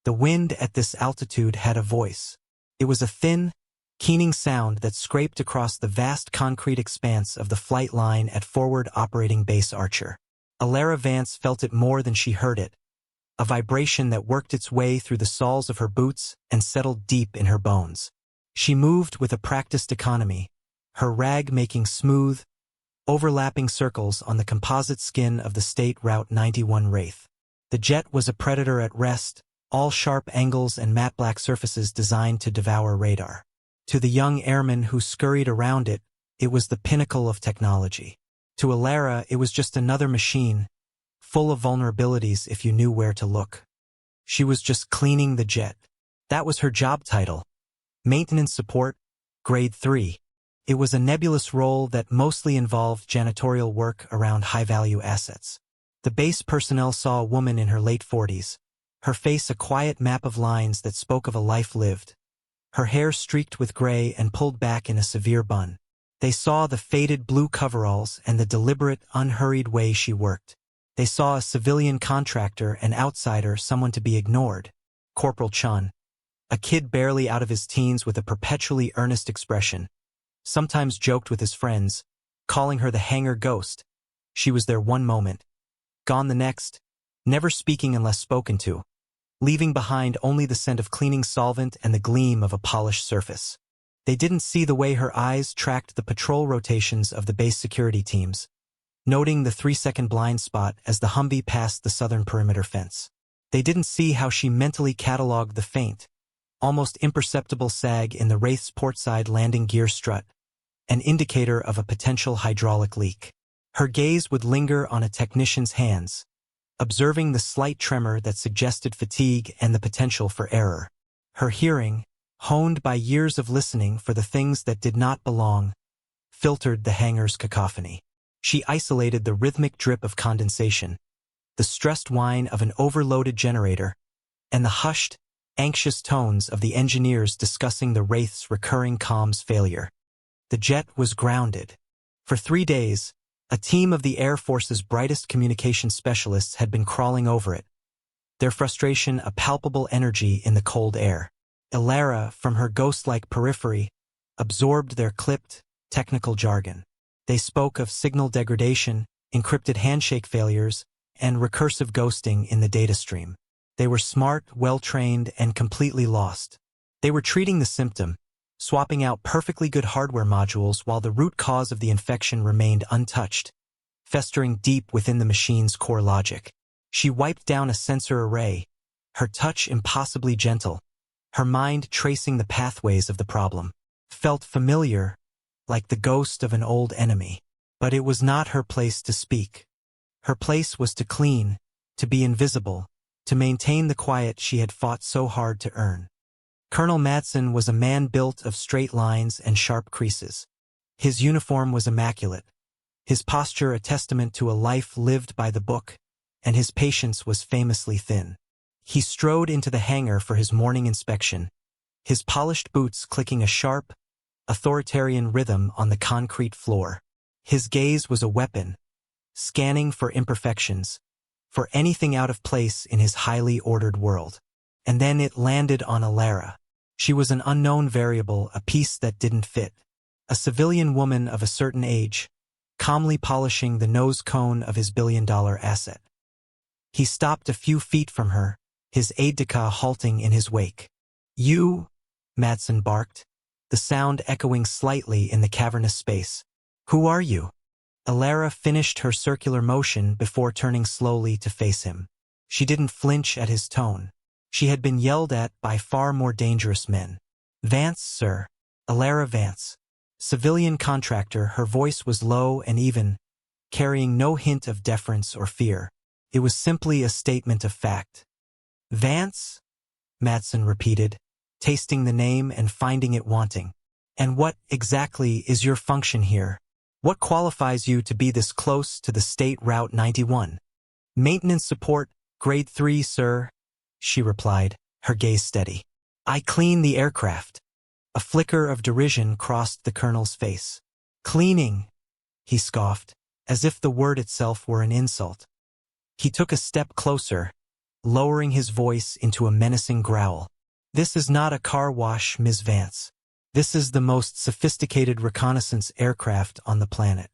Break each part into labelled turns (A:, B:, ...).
A: The wind at this altitude had a voice. It was a thin, keening sound that scraped across the vast concrete expanse of the flight line at Forward Operating Base Archer. Alara Vance felt it more than she heard it, a vibration that worked its way through the soles of her boots and settled deep in her bones. She moved with a practiced economy, her rag making smooth, overlapping circles on the composite skin of the State Route 91 Wraith. The jet was a predator at rest, all sharp angles and matte black surfaces designed to devour radar. To the young airman who scurried around it, it was the pinnacle of technology. To Alara, it was just another machine, full of vulnerabilities if you knew where to look. She was just cleaning the jet. That was her job title. Maintenance support, grade 3. It was a nebulous role that mostly involved janitorial work around high-value assets. The base personnel saw a woman in her late 40s, her face a quiet map of lines that spoke of a life lived, her hair streaked with gray and pulled back in a severe bun. They saw the faded blue coveralls and the deliberate, unhurried way she worked. They saw a civilian contractor, an outsider, someone to be ignored. Corporal Chun, a kid barely out of his teens with a perpetually earnest expression, sometimes joked with his friends, calling her the hangar ghost. She was there one moment, gone the next, never speaking unless spoken to, leaving behind only the scent of cleaning solvent and the gleam of a polished surface. They didn't see the way her eyes tracked the patrol rotations of the base security teams, noting the 3-second blind spot as the Humvee passed the southern perimeter fence. They didn't see how she mentally cataloged the faint, almost imperceptible sag in the Wraith's portside landing gear strut, an indicator of a potential hydraulic leak. Her gaze would linger on a technician's hands, observing the slight tremor that suggested fatigue and the potential for error. Her hearing, honed by years of listening for the things that did not belong, filtered the hangar's cacophony. She isolated the rhythmic drip of condensation, the stressed whine of an overloaded generator, and the hushed, anxious tones of the engineers discussing the Wraith's recurring comms failure. The jet was grounded. For 3 days, a team of the Air Force's brightest communication specialists had been crawling over it, their frustration a palpable energy in the cold air. Alara, from her ghost-like periphery, absorbed their clipped, technical jargon. They spoke of signal degradation, encrypted handshake failures, and recursive ghosting in the data stream. They were smart, well-trained, and completely lost. They were treating the symptom, swapping out perfectly good hardware modules while the root cause of the infection remained untouched, festering deep within the machine's core logic. She wiped down a sensor array, her touch impossibly gentle, her mind tracing the pathways of the problem. Felt familiar, like the ghost of an old enemy. But it was not her place to speak. Her place was to clean, to be invisible, to maintain the quiet she had fought so hard to earn. Colonel Madsen was a man built of straight lines and sharp creases. His uniform was immaculate, his posture a testament to a life lived by the book, and his patience was famously thin. He strode into the hangar for his morning inspection, his polished boots clicking a sharp, authoritarian rhythm on the concrete floor. His gaze was a weapon, scanning for imperfections, for anything out of place in his highly ordered world. And then it landed on Alara. She was an unknown variable, a piece that didn't fit. A civilian woman of a certain age, calmly polishing the nose cone of his billion-dollar asset. He stopped a few feet from her, his aide-de-camp halting in his wake. "You?" Madsen barked, the sound echoing slightly in the cavernous space. "Who are you?" Alara finished her circular motion before turning slowly to face him. She didn't flinch at his tone. She had been yelled at by far more dangerous men. "Vance, sir. Alara Vance." Civilian contractor, her voice was low and even, carrying no hint of deference or fear. It was simply a statement of fact. "Vance?" Madsen repeated, tasting the name and finding it wanting. "And what, exactly, is your function here? What qualifies you to be this close to the State Route 91? "Maintenance support, grade 3, sir," she replied, her gaze steady. "I clean the aircraft." A flicker of derision crossed the colonel's face. "Cleaning," he scoffed, as if the word itself were an insult. He took a step closer, lowering his voice into a menacing growl. "This is not a car wash, Ms. Vance. This is the most sophisticated reconnaissance aircraft on the planet.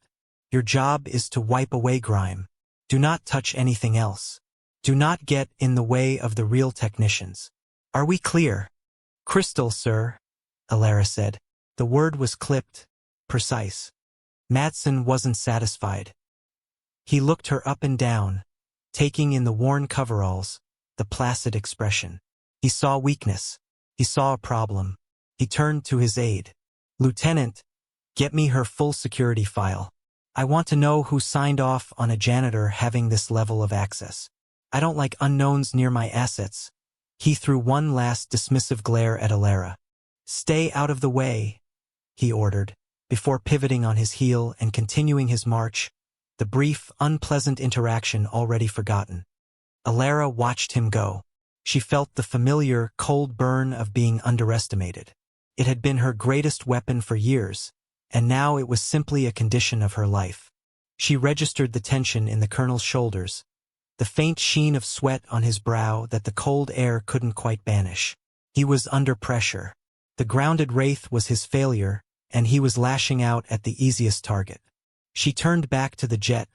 A: Your job is to wipe away grime. Do not touch anything else. Do not get in the way of the real technicians. Are we clear?" "Crystal, sir," Alara said. The word was clipped, precise. Madsen wasn't satisfied. He looked her up and down, taking in the worn coveralls, the placid expression. He saw weakness. He saw a problem. He turned to his aide. "Lieutenant, get me her full security file. I want to know who signed off on a janitor having this level of access. I don't like unknowns near my assets." He threw one last dismissive glare at Alara. "Stay out of the way," he ordered, before pivoting on his heel and continuing his march, the brief, unpleasant interaction already forgotten. Alara watched him go. She felt the familiar, cold burn of being underestimated. It had been her greatest weapon for years, and now it was simply a condition of her life. She registered the tension in the colonel's shoulders, the faint sheen of sweat on his brow that the cold air couldn't quite banish. He was under pressure. The grounded wraith was his failure, and he was lashing out at the easiest target. She turned back to the jet,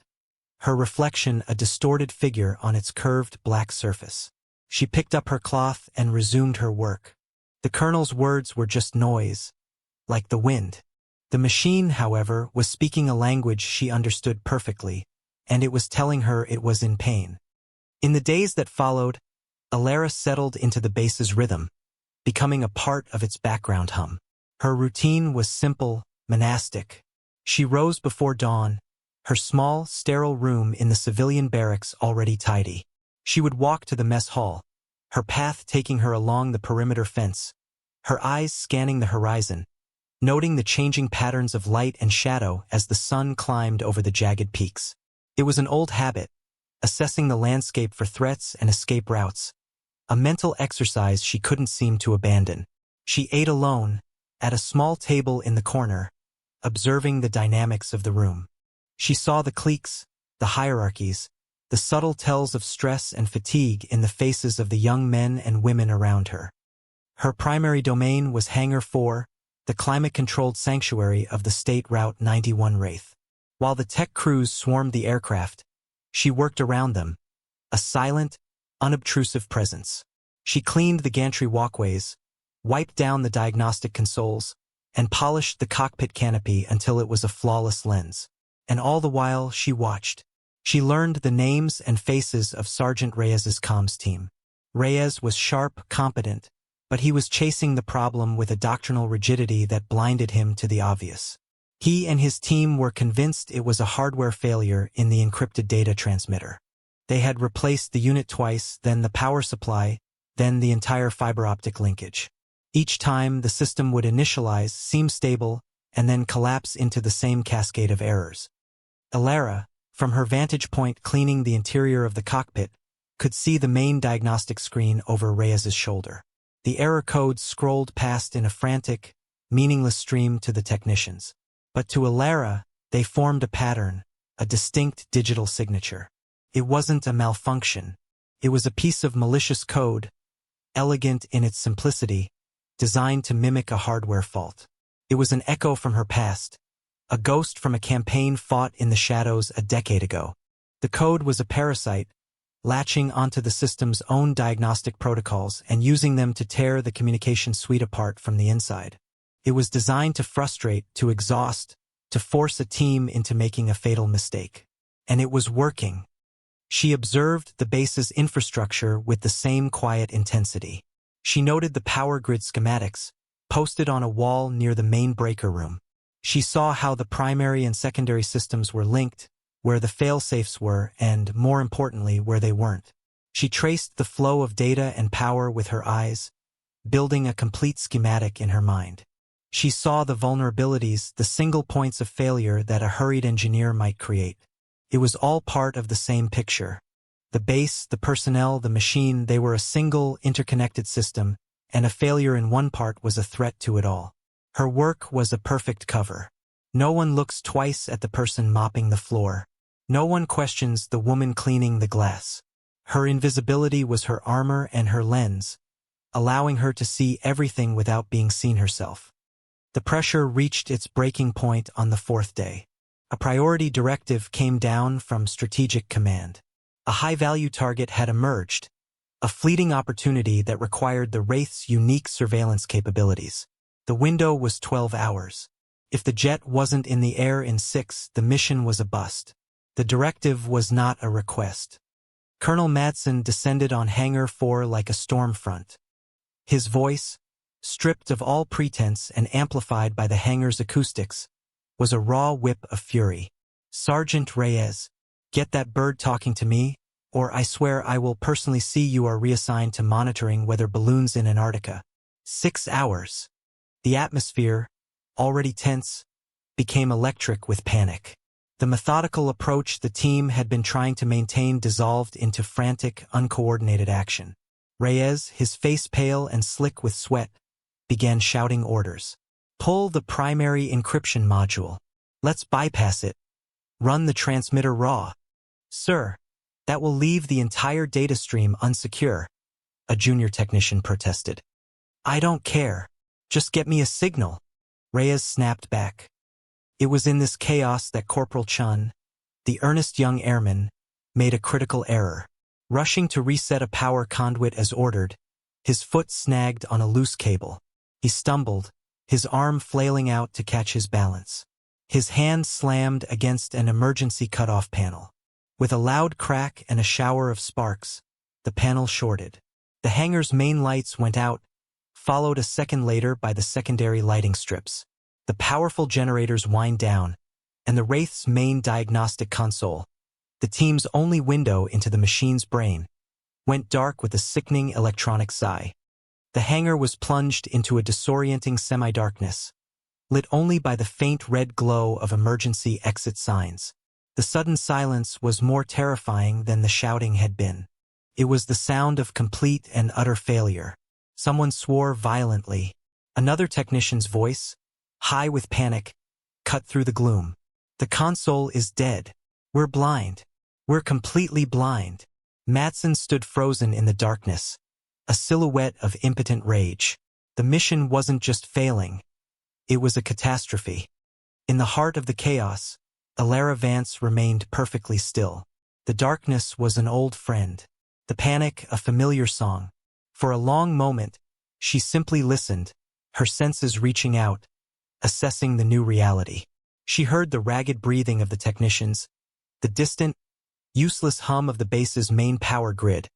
A: her reflection a distorted figure on its curved black surface. She picked up her cloth and resumed her work. The colonel's words were just noise, like the wind. The machine, however, was speaking a language she understood perfectly, and it was telling her it was in pain. In the days that followed, Alara settled into the base's rhythm, becoming a part of its background hum. Her routine was simple, monastic. She rose before dawn, her small, sterile room in the civilian barracks already tidy. She would walk to the mess hall, her path taking her along the perimeter fence, her eyes scanning the horizon, noting the changing patterns of light and shadow as the sun climbed over the jagged peaks. It was an old habit, assessing the landscape for threats and escape routes, a mental exercise she couldn't seem to abandon. She ate alone, at a small table in the corner, observing the dynamics of the room. She saw the cliques, the hierarchies, the subtle tells of stress and fatigue in the faces of the young men and women around her. Her primary domain was Hangar 4, the climate-controlled sanctuary of the State Route 91 Wraith. While the tech crews swarmed the aircraft, she worked around them, a silent, unobtrusive presence. She cleaned the gantry walkways, wiped down the diagnostic consoles, and polished the cockpit canopy until it was a flawless lens. And all the while she watched. She learned the names and faces of Sergeant Reyes's comms team. Reyes was sharp, competent, but he was chasing the problem with a doctrinal rigidity that blinded him to the obvious. He and his team were convinced it was a hardware failure in the encrypted data transmitter. They had replaced the unit twice, then the power supply, then the entire fiber optic linkage. Each time, the system would initialize, seem stable, and then collapse into the same cascade of errors. Alara, from her vantage point cleaning the interior of the cockpit, could see the main diagnostic screen over Reyes's shoulder. The error codes scrolled past in a frantic, meaningless stream to the technicians. But to Alara, they formed a pattern, a distinct digital signature. It wasn't a malfunction. It was a piece of malicious code, elegant in its simplicity, designed to mimic a hardware fault. It was an echo from her past, a ghost from a campaign fought in the shadows a decade ago. The code was a parasite, latching onto the system's own diagnostic protocols and using them to tear the communication suite apart from the inside. It was designed to frustrate, to exhaust, to force a team into making a fatal mistake. And it was working. She observed the base's infrastructure with the same quiet intensity. She noted the power grid schematics, posted on a wall near the main breaker room. She saw how the primary and secondary systems were linked, where the fail-safes were, and, more importantly, where they weren't. She traced the flow of data and power with her eyes, building a complete schematic in her mind. She saw the vulnerabilities, the single points of failure that a hurried engineer might create. It was all part of the same picture. The base, the personnel, the machine, they were a single, interconnected system, and a failure in one part was a threat to it all. Her work was a perfect cover. No one looks twice at the person mopping the floor. No one questions the woman cleaning the glass. Her invisibility was her armor and her lens, allowing her to see everything without being seen herself. The pressure reached its breaking point on the fourth day. A priority directive came down from Strategic Command. A high-value target had emerged, a fleeting opportunity that required the Wraith's unique surveillance capabilities. The window was 12 hours. If the jet wasn't in the air in 6, the mission was a bust. The directive was not a request. Colonel Madsen descended on Hangar 4 like a storm front. His voice, stripped of all pretense and amplified by the hangar's acoustics, was a raw whip of fury. "Sergeant Reyes, get that bird talking to me, or I swear I will personally see you are reassigned to monitoring weather balloons in Antarctica." 6 hours. The atmosphere, already tense, became electric with panic. The methodical approach the team had been trying to maintain dissolved into frantic, uncoordinated action. Reyes, his face pale and slick with sweat, began shouting orders. "Pull the primary encryption module. Let's bypass it. Run the transmitter raw." "Sir, that will leave the entire data stream unsecure," a junior technician protested. "I don't care. Just get me a signal," Reyes snapped back. It was in this chaos that Corporal Chun, the earnest young airman, made a critical error. Rushing to reset a power conduit as ordered, his foot snagged on a loose cable. He stumbled, his arm flailing out to catch his balance. His hand slammed against an emergency cutoff panel. With a loud crack and a shower of sparks, the panel shorted. The hangar's main lights went out, followed a second later by the secondary lighting strips. The powerful generators wind down, and the Wraith's main diagnostic console, the team's only window into the machine's brain, went dark with a sickening electronic sigh. The hangar was plunged into a disorienting semi-darkness, lit only by the faint red glow of emergency exit signs. The sudden silence was more terrifying than the shouting had been. It was the sound of complete and utter failure. Someone swore violently. Another technician's voice, high with panic, cut through the gloom. "The console is dead. We're blind. We're completely blind." Madsen stood frozen in the darkness, a silhouette of impotent rage. The mission wasn't just failing. It was a catastrophe. In the heart of the chaos, Alara Vance remained perfectly still. The darkness was an old friend. The panic, a familiar song. For a long moment, she simply listened, her senses reaching out, assessing the new reality. She heard the ragged breathing of the technicians, the distant, useless hum of the base's main power grid,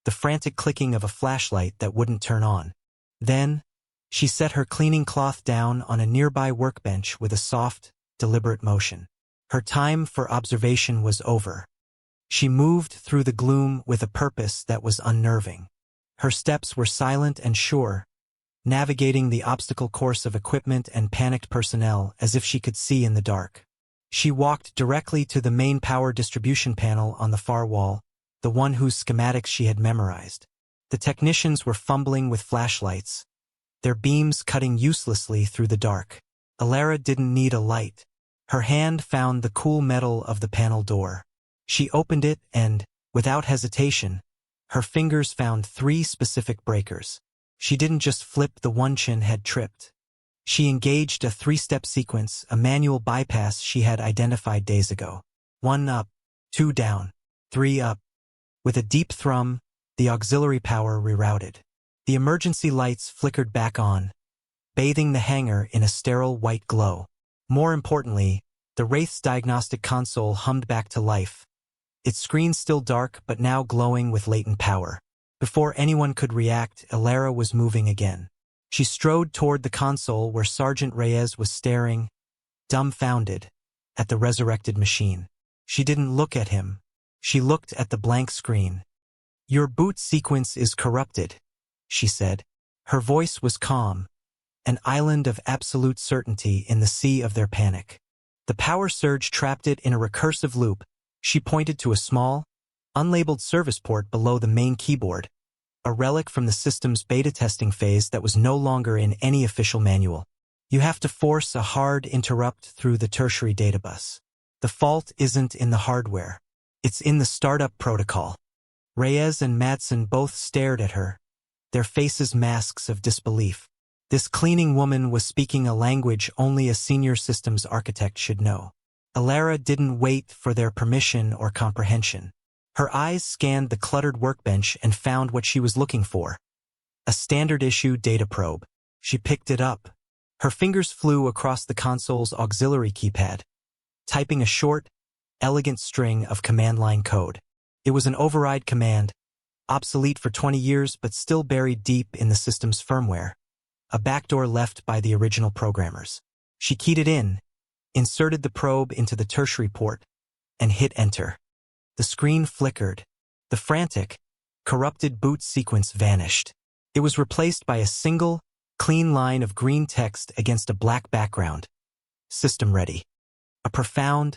A: the frantic clicking of a flashlight that wouldn't turn on. Then, she set her cleaning cloth down on a nearby workbench with a soft, deliberate motion. Her time for observation was over. She moved through the gloom with a purpose that was unnerving. Her steps were silent and sure, navigating the obstacle course of equipment and panicked personnel as if she could see in the dark. She walked directly to the main power distribution panel on the far wall, the one whose schematics she had memorized. The technicians were fumbling with flashlights, their beams cutting uselessly through the dark. Alara didn't need a light. Her hand found the cool metal of the panel door. She opened it and, without hesitation, her fingers found 3 specific breakers. She didn't just flip the one Chin had tripped. She engaged a 3-step sequence, a manual bypass she had identified days ago. 1 up, 2 down, 3 up. With a deep thrum, the auxiliary power rerouted. The emergency lights flickered back on, bathing the hangar in a sterile white glow. More importantly, the Wraith's diagnostic console hummed back to life, its screen still dark but now glowing with latent power. Before anyone could react, Alara was moving again. She strode toward the console where Sergeant Reyes was staring, dumbfounded, at the resurrected machine. She didn't look at him. She looked at the blank screen. "Your boot sequence is corrupted," she said. Her voice was calm, an island of absolute certainty in the sea of their panic. The power surge trapped it in a recursive loop. She pointed to a small, unlabeled service port below the main keyboard, a relic from the system's beta testing phase that was no longer in any official manual. "You have to force a hard interrupt through the tertiary databus. The fault isn't in the hardware. It's in the startup protocol." Reyes and Madsen both stared at her, their faces masks of disbelief. This cleaning woman was speaking a language only a senior systems architect should know. Alara didn't wait for their permission or comprehension. Her eyes scanned the cluttered workbench and found what she was looking for. A standard-issue data probe. She picked it up. Her fingers flew across the console's auxiliary keypad, typing a short, elegant string of command line code. It was an override command, obsolete for 20 years but still buried deep in the system's firmware, a backdoor left by the original programmers. She keyed it in, inserted the probe into the tertiary port, and hit enter. The screen flickered. The frantic, corrupted boot sequence vanished. It was replaced by a single, clean line of green text against a black background. System ready. A profound,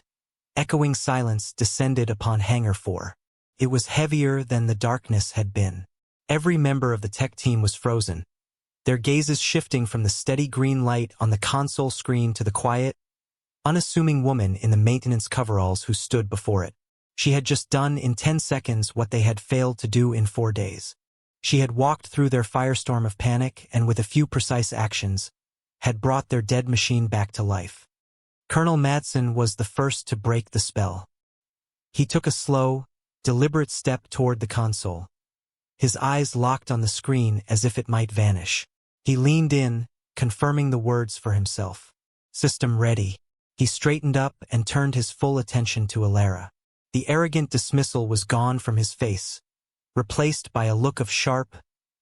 A: echoing silence descended upon Hangar 4. It was heavier than the darkness had been. Every member of the tech team was frozen, their gazes shifting from the steady green light on the console screen to the quiet, unassuming woman in the maintenance coveralls who stood before it. She had just done in 10 seconds what they had failed to do in 4 days. She had walked through their firestorm of panic and with a few precise actions, had brought their dead machine back to life. Colonel Madsen was the first to break the spell. He took a slow, deliberate step toward the console. His eyes locked on the screen as if it might vanish. He leaned in, confirming the words for himself. System ready. He straightened up and turned his full attention to Alara. The arrogant dismissal was gone from his face, replaced by a look of sharp,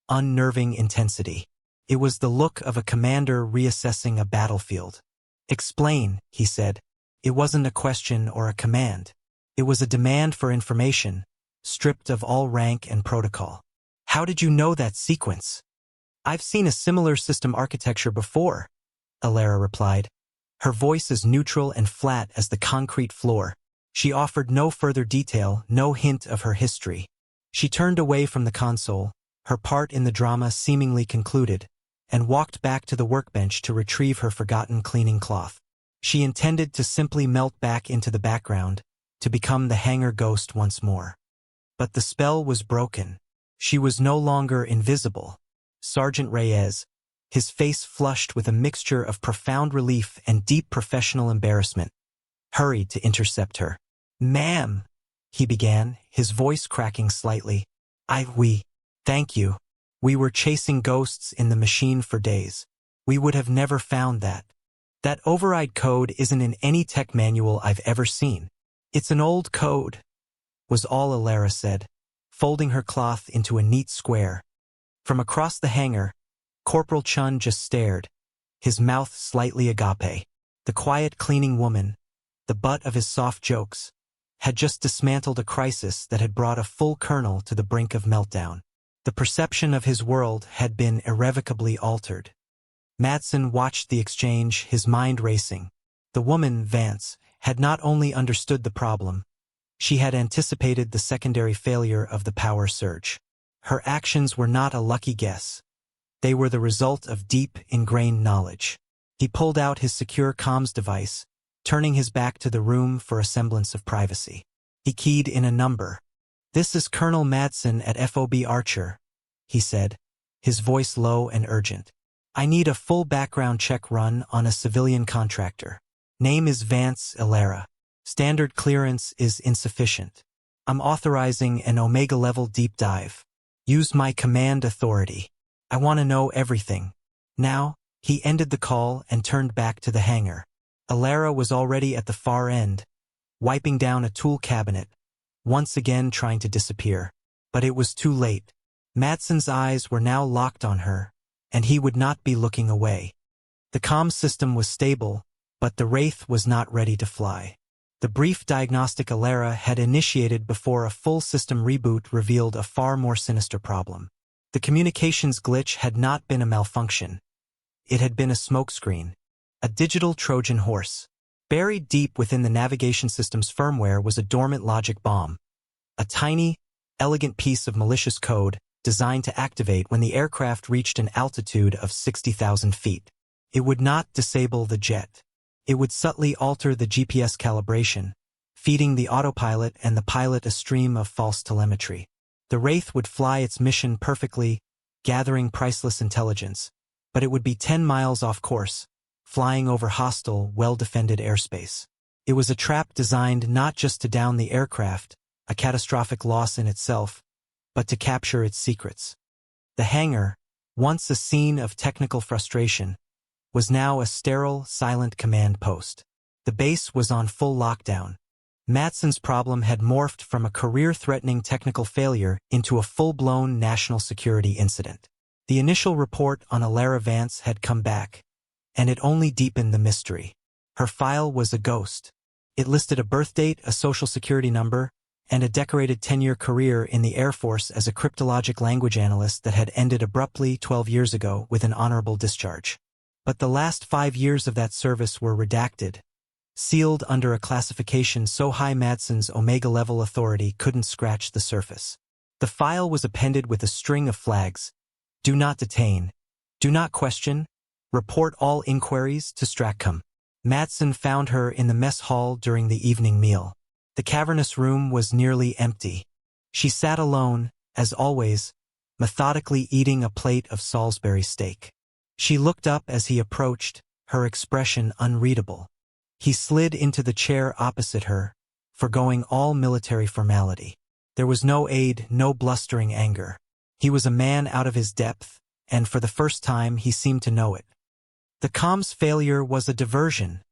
A: unnerving intensity. It was the look of a commander reassessing a battlefield. Explain, he said. It wasn't a question or a command. It was a demand for information, stripped of all rank and protocol. How did you know that sequence? I've seen a similar system architecture before, Alara replied, her voice as neutral and flat as the concrete floor. She offered no further detail, no hint of her history. She turned away from the console, her part in the drama seemingly concluded, and walked back to the workbench to retrieve her forgotten cleaning cloth. She intended to simply melt back into the background, to become the hangar ghost once more. But the spell was broken. She was no longer invisible. Sergeant Reyes, his face flushed with a mixture of profound relief and deep professional embarrassment, hurried to intercept her. Ma'am, he began, his voice cracking slightly. Thank you. We were chasing ghosts in the machine for days. We would have never found that. That override code isn't in any tech manual I've ever seen. It's an old code, was all Alara said, folding her cloth into a neat square. From across the hangar, Corporal Chun just stared, his mouth slightly agape. The quiet cleaning woman, the butt of his soft jokes, had just dismantled a crisis that had brought a full colonel to the brink of meltdown. The perception of his world had been irrevocably altered. Madsen watched the exchange, his mind racing. The woman, Vance, had not only understood the problem, she had anticipated the secondary failure of the power surge. Her actions were not a lucky guess. They were the result of deep, ingrained knowledge. He pulled out his secure comms device, turning his back to the room for a semblance of privacy. He keyed in a number. This is Colonel Madsen at FOB Archer, he said, his voice low and urgent. I need a full background check run on a civilian contractor. Name is Vance Alara. Standard clearance is insufficient. I'm authorizing an Omega-level deep dive. Use my command authority. I want to know everything. Now, he ended the call and turned back to the hangar. Alara was already at the far end, wiping down a tool cabinet, once again trying to disappear. But it was too late. Madsen's eyes were now locked on her, and he would not be looking away. The comm system was stable, but the Wraith was not ready to fly. The brief diagnostic Alara had initiated before a full system reboot revealed a far more sinister problem. The communications glitch had not been a malfunction. It had been a smokescreen, a digital Trojan horse. Buried deep within the navigation system's firmware was a dormant logic bomb, a tiny, elegant piece of malicious code designed to activate when the aircraft reached an altitude of 60,000 feet. It would not disable the jet. It would subtly alter the GPS calibration, feeding the autopilot and the pilot a stream of false telemetry. The Wraith would fly its mission perfectly, gathering priceless intelligence, but it would be 10 miles off course, flying over hostile, well-defended airspace. It was a trap designed not just to down the aircraft, a catastrophic loss in itself, but to capture its secrets. The hangar, once a scene of technical frustration, was now a sterile, silent command post. The base was on full lockdown. Madsen's problem had morphed from a career-threatening technical failure into a full-blown national security incident. The initial report on Alara Vance had come back, and it only deepened the mystery. Her file was a ghost. It listed a birth date, a social security number, and a decorated 10-year career in the Air Force as a cryptologic language analyst that had ended abruptly 12 years ago with an honorable discharge. But the last 5 years of that service were redacted, sealed under a classification so high Madsen's Omega-level authority couldn't scratch the surface. The file was appended with a string of flags: do not detain, do not question, report all inquiries to Stratcom. Madsen found her in the mess hall during the evening meal. The cavernous room was nearly empty. She sat alone, as always, methodically eating a plate of Salisbury steak. She looked up as he approached, her expression unreadable. He slid into the chair opposite her, forgoing all military formality. There was no aid, no blustering anger. He was a man out of his depth, and for the first time he seemed to know it. The comms failure was a diversion,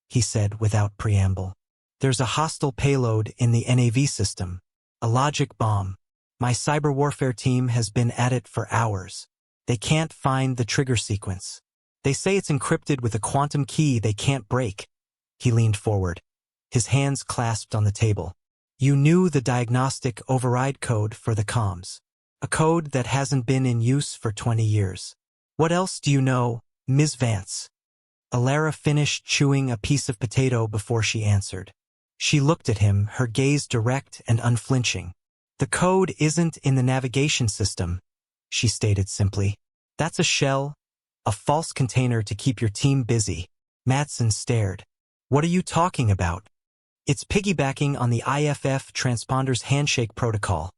A: he said without preamble. There's a hostile payload in the NAV system, a logic bomb. My cyber warfare team has been at it for hours. They can't find the trigger sequence. They say it's encrypted with a quantum key they can't break. He leaned forward, his hands clasped on the table. You knew the diagnostic override code for the comms, a code that hasn't been in use for 20 years. What else do you know, Ms. Vance? Alara finished chewing a piece of potato before she answered. She looked at him, her gaze direct and unflinching. The code isn't in the navigation system, she stated simply. That's a shell, a false container to keep your team busy. Madsen stared. What are you talking about? It's piggybacking on the IFF transponder's handshake protocol,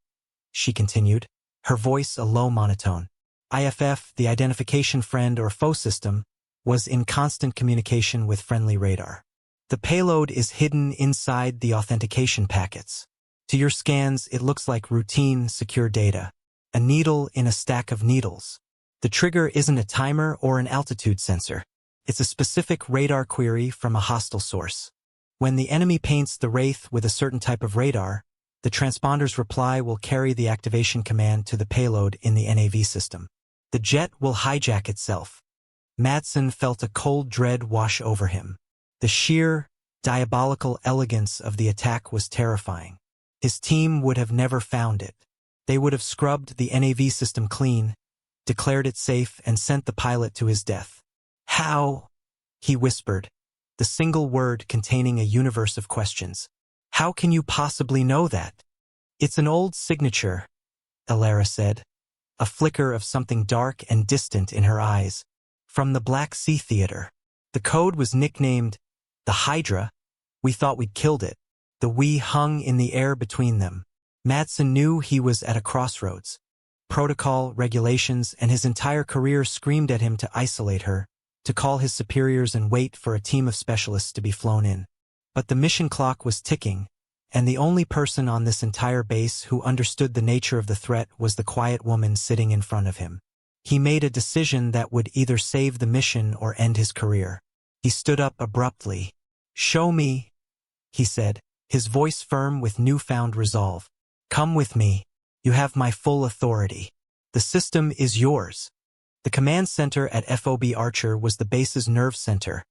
A: she continued, her voice a low monotone. IFF, the identification friend or foe system, was in constant communication with friendly radar. The payload is hidden inside the authentication packets. To your scans, it looks like routine, secure data, a needle in a stack of needles. The trigger isn't a timer or an altitude sensor. It's a specific radar query from a hostile source. When the enemy paints the Wraith with a certain type of radar, the transponder's reply will carry the activation command to the payload in the NAV system. The jet will hijack itself. Madsen felt a cold dread wash over him. The sheer, diabolical elegance of the attack was terrifying. His team would have never found it. They would have scrubbed the NAV system clean, declared it safe, and sent the pilot to his death. How? He whispered, the single word containing a universe of questions. How can you possibly know that? It's an old signature, Alara said, a flicker of something dark and distant in her eyes. From the Black Sea Theater. The code was nicknamed the Hydra. We thought we'd killed it. The we hung in the air between them. Madsen knew he was at a crossroads. Protocol, regulations, and his entire career screamed at him to isolate her, to call his superiors and wait for a team of specialists to be flown in. But the mission clock was ticking, and the only person on this entire base who understood the nature of the threat was the quiet woman sitting in front of him. He made a decision that would either save the mission or end his career. He stood up abruptly. Show me, he said, his voice firm with newfound resolve. Come with me. You have my full authority. The system is yours. The command center at FOB Archer was the base's nerve center,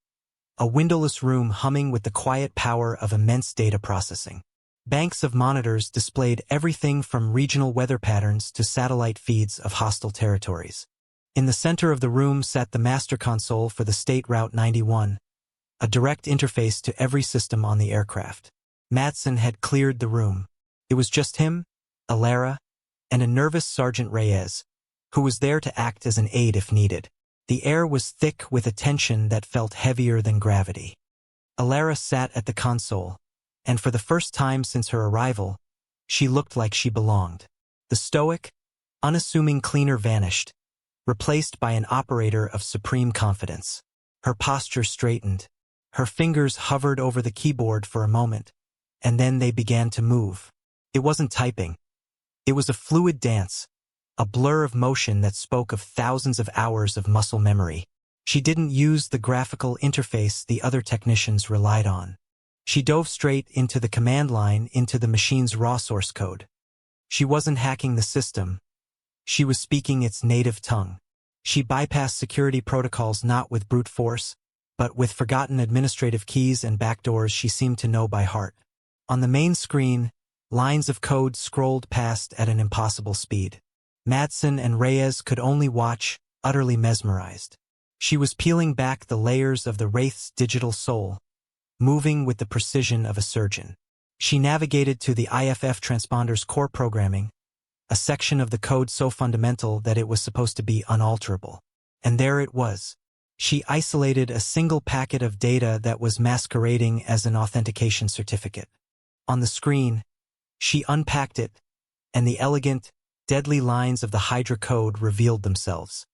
A: a windowless room humming with the quiet power of immense data processing. Banks of monitors displayed everything from regional weather patterns to satellite feeds of hostile territories. In the center of the room sat the master console for the State Route 91, a direct interface to every system on the aircraft. Madsen had cleared the room. It was just him, Alara, and a nervous Sergeant Reyes, who was there to act as an aide if needed. The air was thick with a tension that felt heavier than gravity. Alara sat at the console, and for the first time since her arrival, she looked like she belonged. The stoic, unassuming cleaner vanished, replaced by an operator of supreme confidence. Her posture straightened. Her fingers hovered over the keyboard for a moment, and then they began to move. It wasn't typing. It was a fluid dance, a blur of motion that spoke of thousands of hours of muscle memory. She didn't use the graphical interface the other technicians relied on. She dove straight into the command line, into the machine's raw source code. She wasn't hacking the system. She was speaking its native tongue. She bypassed security protocols not with brute force, but with forgotten administrative keys and backdoors she seemed to know by heart. On the main screen, lines of code scrolled past at an impossible speed. Madsen and Reyes could only watch, utterly mesmerized. She was peeling back the layers of the Wraith's digital soul, moving with the precision of a surgeon. She navigated to the IFF transponder's core programming, a section of the code so fundamental that it was supposed to be unalterable. And there it was. She isolated a single packet of data that was masquerading as an authentication certificate. On the screen, she unpacked it, and the elegant, deadly lines of the Hydra code revealed themselves.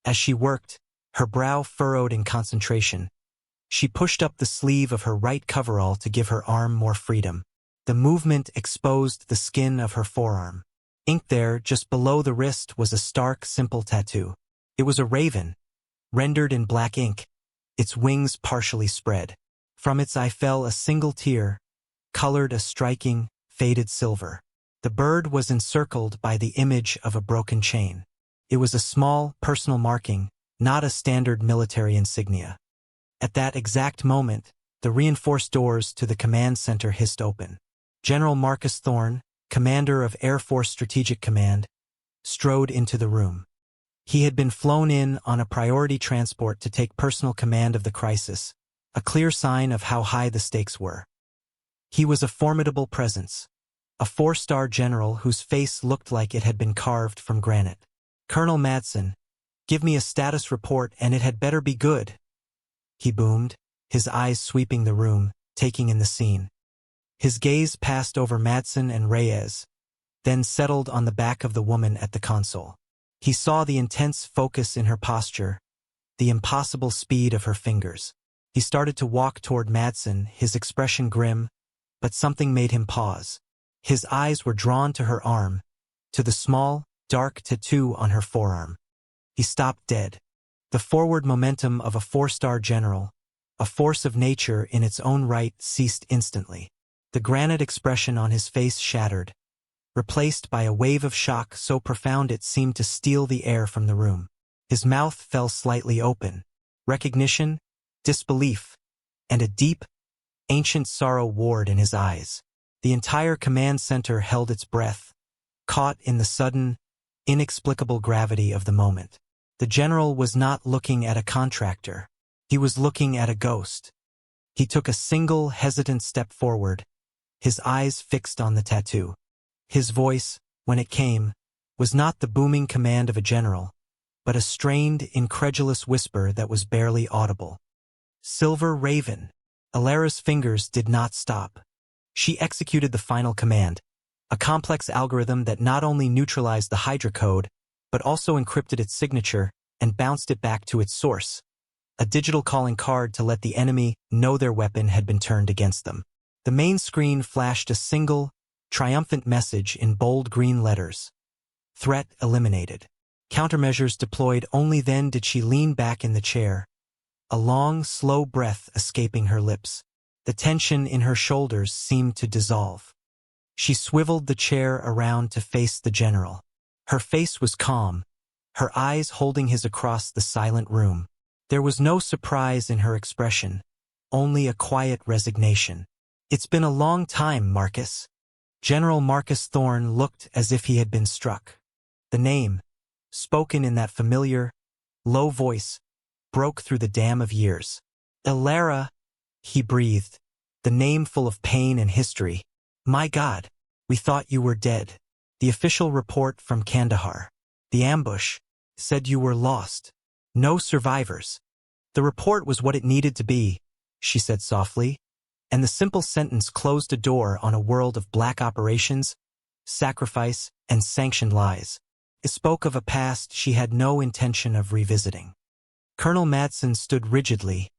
A: As she worked, her brow furrowed in concentration. She pushed up the sleeve of her right coverall to give her arm more freedom. The movement exposed the skin of her forearm. Inked there, just below the wrist, was a stark, simple tattoo. It was a raven, rendered in black ink, its wings partially spread. From its eye fell a single tear, colored a striking, faded silver. The bird was encircled by the image of a broken chain. It was a small, personal marking, not a standard military insignia. At that exact moment, the reinforced doors to the command center hissed open. General Marcus Thorne, commander of Air Force Strategic Command, strode into the room. He had been flown in on a priority transport to take personal command of the crisis, a clear sign of how high the stakes were. He was a formidable presence, a four-star general whose face looked like it had been carved from granite. "Colonel Madsen, give me a status report, and it had better be good," he boomed, his eyes sweeping the room, taking in the scene. His gaze passed over Madsen and Reyes, then settled on the back of the woman at the console. He saw the intense focus in her posture, the impossible speed of her fingers. He started to walk toward Madsen, his expression grim, but something made him pause. His eyes were drawn to her arm, to the small, dark tattoo on her forearm. He stopped dead. The forward momentum of a four-star general, a force of nature in its own right, ceased instantly. The granite expression on his face shattered, replaced by a wave of shock so profound it seemed to steal the air from the room. His mouth fell slightly open. Recognition, disbelief, and a deep, ancient sorrow warred in his eyes. The entire command center held its breath, caught in the sudden, inexplicable gravity of the moment. The general was not looking at a contractor. He was looking at a ghost. He took a single, hesitant step forward, his eyes fixed on the tattoo. His voice, when it came, was not the booming command of a general, but a strained, incredulous whisper that was barely audible. "Silver Raven." Alara's fingers did not stop. She executed the final command, a complex algorithm that not only neutralized the Hydra code, but also encrypted its signature and bounced it back to its source, a digital calling card to let the enemy know their weapon had been turned against them. The main screen flashed a single, triumphant message in bold green letters. Threat eliminated. Countermeasures deployed. Only then did she lean back in the chair, a long, slow breath escaping her lips. The tension in her shoulders seemed to dissolve. She swiveled the chair around to face the general. Her face was calm, her eyes holding his across the silent room. There was no surprise in her expression, only a quiet resignation. "It's been a long time, Marcus." General Marcus Thorne looked as if he had been struck. The name, spoken in that familiar, low voice, broke through the dam of years. "Alara," he breathed, the name full of pain and history. "My God, we thought you were dead." The official report from Kandahar, the ambush, said you were lost. No survivors. The report was what it needed to be, she said softly, and the simple sentence closed a door on a world of black operations, sacrifice, and sanctioned lies. It spoke of a past she had no intention of revisiting. Colonel Madsen stood rigidly,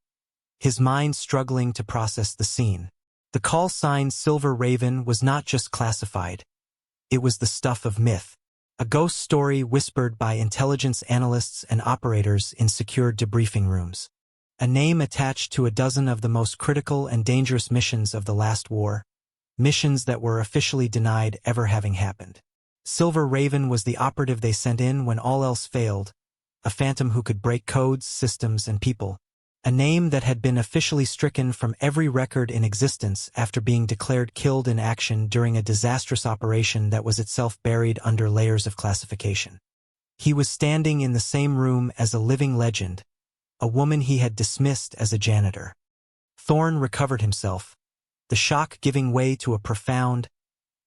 A: his mind struggling to process the scene. The call sign Silver Raven was not just classified. It was the stuff of myth. A ghost story whispered by intelligence analysts and operators in secured debriefing rooms. A name attached to a dozen of the most critical and dangerous missions of the last war. Missions that were officially denied ever having happened. Silver Raven was the operative they sent in when all else failed, a phantom who could break codes, systems, and people. A name that had been officially stricken from every record in existence after being declared killed in action during a disastrous operation that was itself buried under layers of classification. He was standing in the same room as a living legend, a woman he had dismissed as a janitor. Thorne recovered himself, the shock giving way to a profound,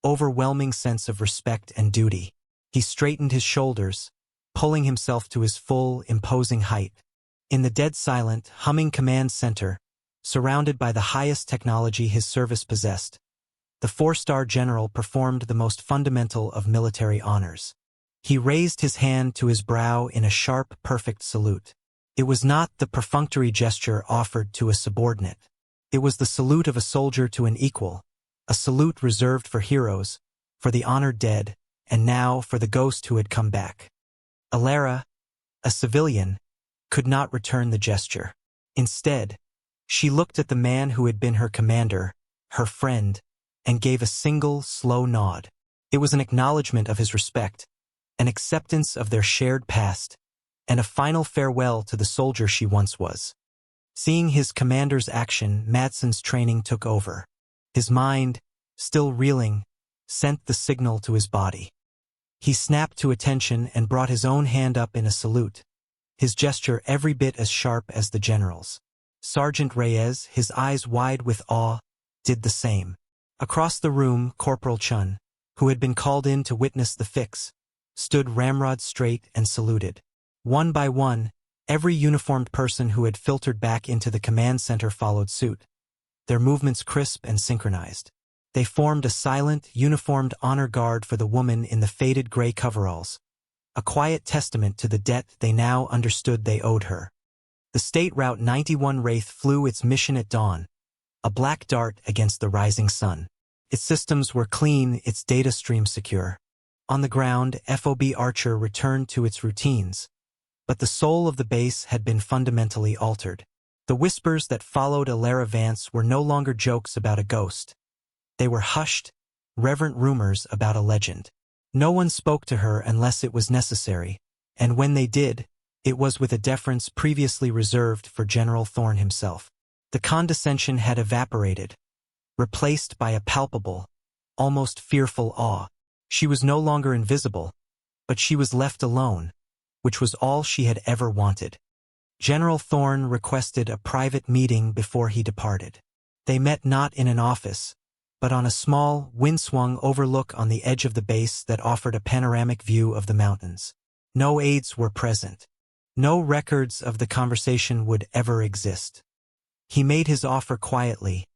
A: overwhelming sense of respect and duty. He straightened his shoulders, pulling himself to his full, imposing height. In the dead silent, humming command center, surrounded by the highest technology his service possessed, the four-star general performed the most fundamental of military honors. He raised his hand to his brow in a sharp, perfect salute. It was not the perfunctory gesture offered to a subordinate. It was the salute of a soldier to an equal, a salute reserved for heroes, for the honored dead, and now for the ghost who had come back. Alara, a civilian, could not return the gesture. Instead, she looked at the man who had been her commander, her friend, and gave a single, slow nod. It was an acknowledgement of his respect, an acceptance of their shared past, and a final farewell to the soldier she once was. Seeing his commander's action, Madsen's training took over. His mind, still reeling, sent the signal to his body. He snapped to attention and brought his own hand up in a salute, his gesture every bit as sharp as the general's. Sergeant Reyes, his eyes wide with awe, did the same. Across the room, Corporal Chun, who had been called in to witness the fix, stood ramrod straight and saluted. One by one, every uniformed person who had filtered back into the command center followed suit, their movements crisp and synchronized. They formed a silent, uniformed honor guard for the woman in the faded gray coveralls, a quiet testament to the debt they now understood they owed her. The State Route 91 Wraith flew its mission at dawn, a black dart against the rising sun. Its systems were clean, its data stream secure. On the ground, FOB Archer returned to its routines, but the soul of the base had been fundamentally altered. The whispers that followed Alara Vance were no longer jokes about a ghost. They were hushed, reverent rumors about a legend. No one spoke to her unless it was necessary, and when they did, it was with a deference previously reserved for General Thorne himself. The condescension had evaporated, replaced by a palpable, almost fearful awe. She was no longer invisible, but she was left alone, which was all she had ever wanted. General Thorne requested a private meeting before he departed. They met not in an office, but on a small, windswung overlook on the edge of the base that offered a panoramic view of the mountains. No aides were present. No records of the conversation would ever exist. He made his offer quietly,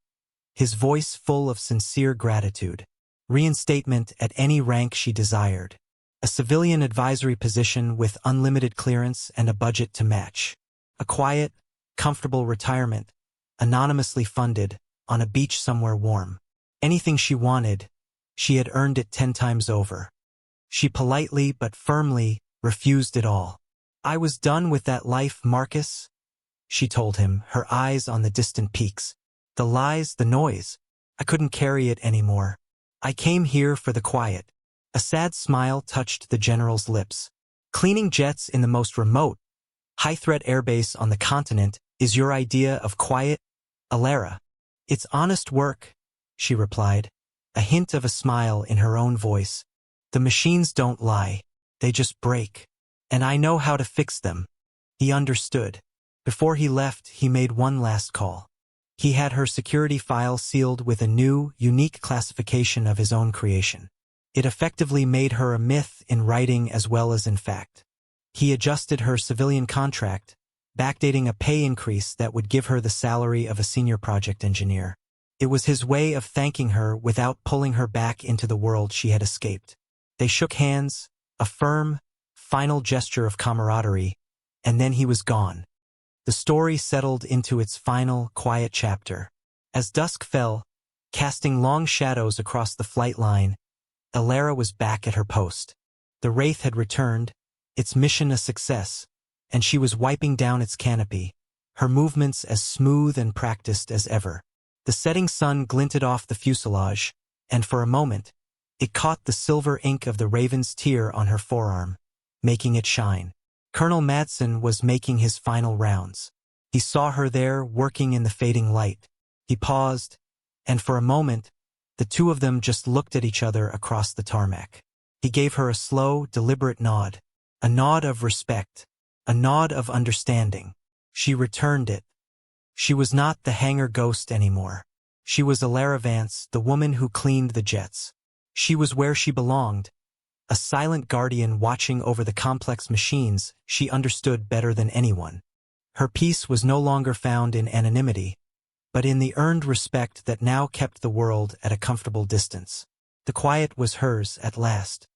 A: his voice full of sincere gratitude. Reinstatement at any rank she desired. A civilian advisory position with unlimited clearance and a budget to match. A quiet, comfortable retirement, anonymously funded, on a beach somewhere warm. Anything she wanted, she had earned it 10 times over. She politely but firmly refused it all. "I was done with that life, Marcus," she told him, her eyes on the distant peaks. "The lies, the noise. I couldn't carry it anymore. I came here for the quiet." A sad smile touched the general's lips. "Cleaning jets in the most remote, high-threat airbase on the continent is your idea of quiet, Alara?" "It's honest work," she replied, a hint of a smile in her own voice. "The machines don't lie. They just break. And I know how to fix them." He understood. Before he left, he made one last call. He had her security file sealed with a new, unique classification of his own creation. It effectively made her a myth in writing as well as in fact. He adjusted her civilian contract, backdating a pay increase that would give her the salary of a senior project engineer. It was his way of thanking her without pulling her back into the world she had escaped. They shook hands, a firm, final gesture of camaraderie, and then he was gone. The story settled into its final, quiet chapter. As dusk fell, casting long shadows across the flight line, Alara was back at her post. The Wraith had returned, its mission a success, and she was wiping down its canopy, her movements as smooth and practiced as ever. The setting sun glinted off the fuselage, and for a moment, it caught the silver ink of the Raven's tear on her forearm, making it shine. Colonel Madsen was making his final rounds. He saw her there, working in the fading light. He paused, and for a moment, the two of them just looked at each other across the tarmac. He gave her a slow, deliberate nod, a nod of respect, a nod of understanding. She returned it. She was not the hangar ghost anymore. She was Alara Vance, the woman who cleaned the jets. She was where she belonged, a silent guardian watching over the complex machines she understood better than anyone. Her peace was no longer found in anonymity, but in the earned respect that now kept the world at a comfortable distance. The quiet was hers at last.